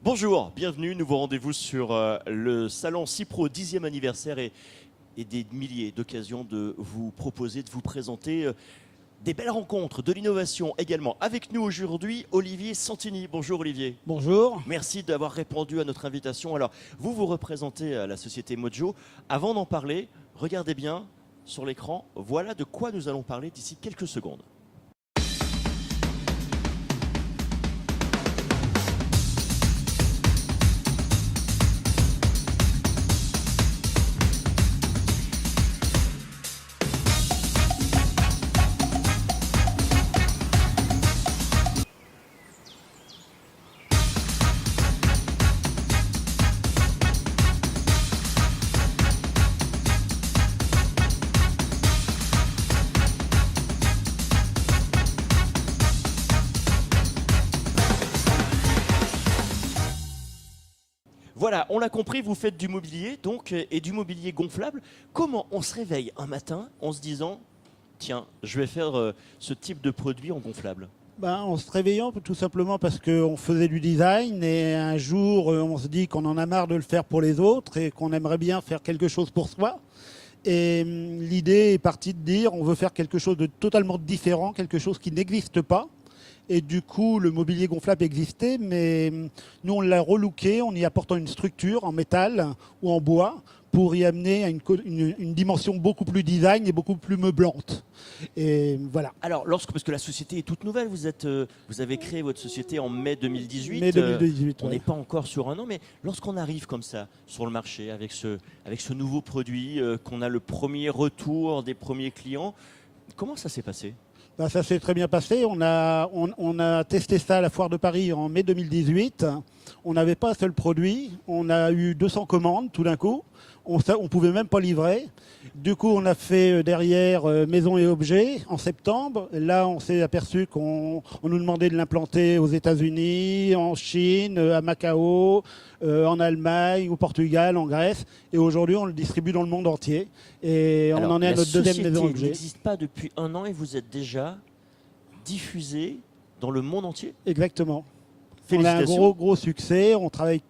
Bonjour, bienvenue, nouveau rendez-vous sur le salon Cipro 10e anniversaire et des milliers d'occasions de vous proposer, de vous présenter des belles rencontres, de l'innovation également. Avec nous aujourd'hui, Olivier Santini. Bonjour Olivier. Bonjour. Merci d'avoir répondu à notre invitation. Alors, vous représentez la société Mojo. Avant d'en parler, regardez bien sur l'écran, voilà de quoi nous allons parler d'ici quelques secondes. Voilà, on l'a compris, vous faites du mobilier donc et du mobilier gonflable. Comment on se réveille un matin en se disant tiens, je vais faire ce type de produit en gonflable? En se réveillant tout simplement parce qu'on faisait du design et un jour on se dit qu'on en a marre de le faire pour les autres et qu'on aimerait bien faire quelque chose pour soi. Et l'idée est partie de dire on veut faire quelque chose de totalement différent, quelque chose qui n'existe pas. Et du coup, le mobilier gonflable existait, mais nous, on l'a relooké en y apportant une structure en métal ou en bois pour y amener à une dimension beaucoup plus design et beaucoup plus meublante. Et voilà. Alors, parce que la société est toute nouvelle, vous avez créé votre société en mai 2018. Mai 2018, on n'est pas encore sur un an, mais lorsqu'on arrive comme ça sur le marché avec ce nouveau produit, qu'on a le premier retour des premiers clients, comment ça s'est passé ? Ça s'est très bien passé. On a testé ça à la Foire de Paris en mai 2018. On n'avait pas un seul produit. On a eu 200 commandes tout d'un coup. On ne pouvait même pas livrer. Du coup, on a fait derrière Maison et Objets en septembre. Là, on s'est aperçu qu'on nous demandait de l'implanter aux États-Unis, en Chine, à Macao, en Allemagne, au Portugal, en Grèce. Et aujourd'hui, on le distribue dans le monde entier. Et on en est à notre deuxième Maison Objet. La société n'existe pas depuis un an et vous êtes déjà diffusé dans le monde entier ? Exactement. On a un gros succès. On travaille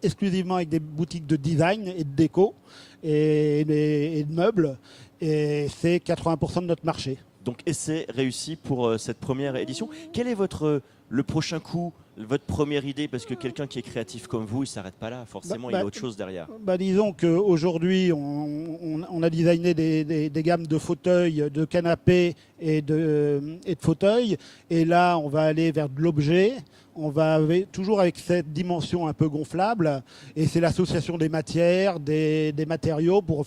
exclusivement avec des boutiques de design et de déco et de meubles. Et c'est 80% de notre marché. Donc essai réussi pour cette première édition. Quel est le prochain coup, votre première idée? Parce que quelqu'un qui est créatif comme vous, il ne s'arrête pas là. Forcément, il y a autre chose derrière. Disons qu'aujourd'hui, on a designé des gammes de fauteuils, de canapés et de fauteuils. Et là, on va aller vers de l'objet. On va toujours avec cette dimension un peu gonflable. Et c'est l'association des matières, des matériaux pour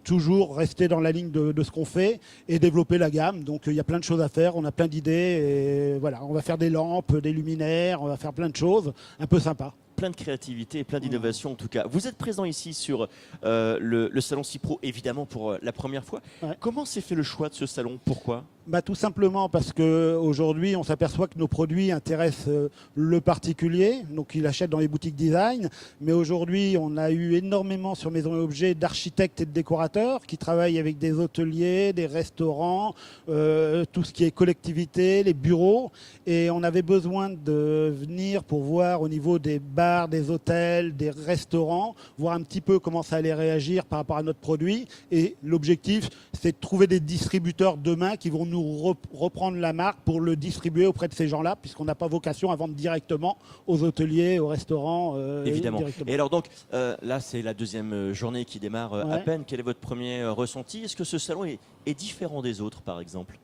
toujours rester dans la ligne de ce qu'on fait et développer la gamme. Donc il y a plein de choses à faire, on a plein d'idées. Et voilà, on va faire des lampes, des luminaires, on va faire plein de choses un peu sympas. Plein de créativité et plein d'innovation en tout cas. Vous êtes présent ici sur le salon Cipro, évidemment pour la première fois. Ouais. Comment s'est fait le choix de ce salon? Pourquoi? Tout simplement parce qu'aujourd'hui, on s'aperçoit que nos produits intéressent le particulier, donc il achète dans les boutiques design. Mais aujourd'hui, on a eu énormément sur Maison et Objets d'architectes et de décorateurs qui travaillent avec des hôteliers, des restaurants, tout ce qui est collectivité, les bureaux. Et on avait besoin de venir pour voir au niveau des bars, des hôtels, des restaurants, voir un petit peu comment ça allait réagir par rapport à notre produit. Et l'objectif, c'est de trouver des distributeurs demain qui vont nous reprendre la marque pour le distribuer auprès de ces gens-là, puisqu'on n'a pas vocation à vendre directement aux hôteliers, aux restaurants. Évidemment. Et alors donc, là, c'est la deuxième journée qui démarre à peine. Quel est votre premier ressenti? Est-ce que ce salon est différent des autres, par exemple?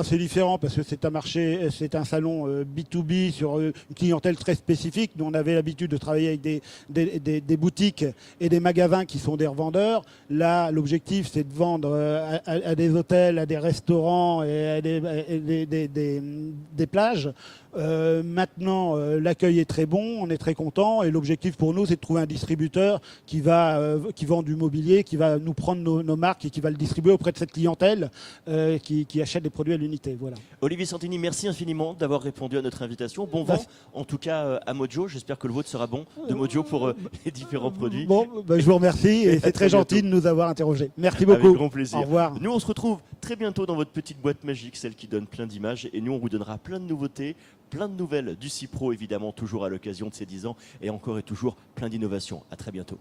C'est différent parce que c'est un salon B2B sur une clientèle très spécifique. Nous, on avait l'habitude de travailler avec des boutiques et des magasins qui sont des revendeurs. Là, l'objectif, c'est de vendre à des hôtels, à des restaurants et à des plages. Maintenant, l'accueil est très bon, on est très content et l'objectif pour nous, c'est de trouver un distributeur qui vend du mobilier, qui va nous prendre nos marques et qui va le distribuer auprès de cette clientèle qui achète des produits à l'unité. Voilà. Olivier Santini, merci infiniment d'avoir répondu à notre invitation. Bon vent, en tout cas à Mojo. J'espère que le vôtre sera bon de Mojo pour les différents produits. Je vous remercie et c'est très gentil de nous avoir interrogés. Merci beaucoup. Avec grand plaisir. Au revoir. Nous, on se retrouve très bientôt dans votre petite boîte magique, celle qui donne plein d'images. Et nous, on vous donnera plein de nouveautés, plein de nouvelles du CIPRO, évidemment, toujours à l'occasion de ces 10 ans, et encore et toujours plein d'innovations. À très bientôt.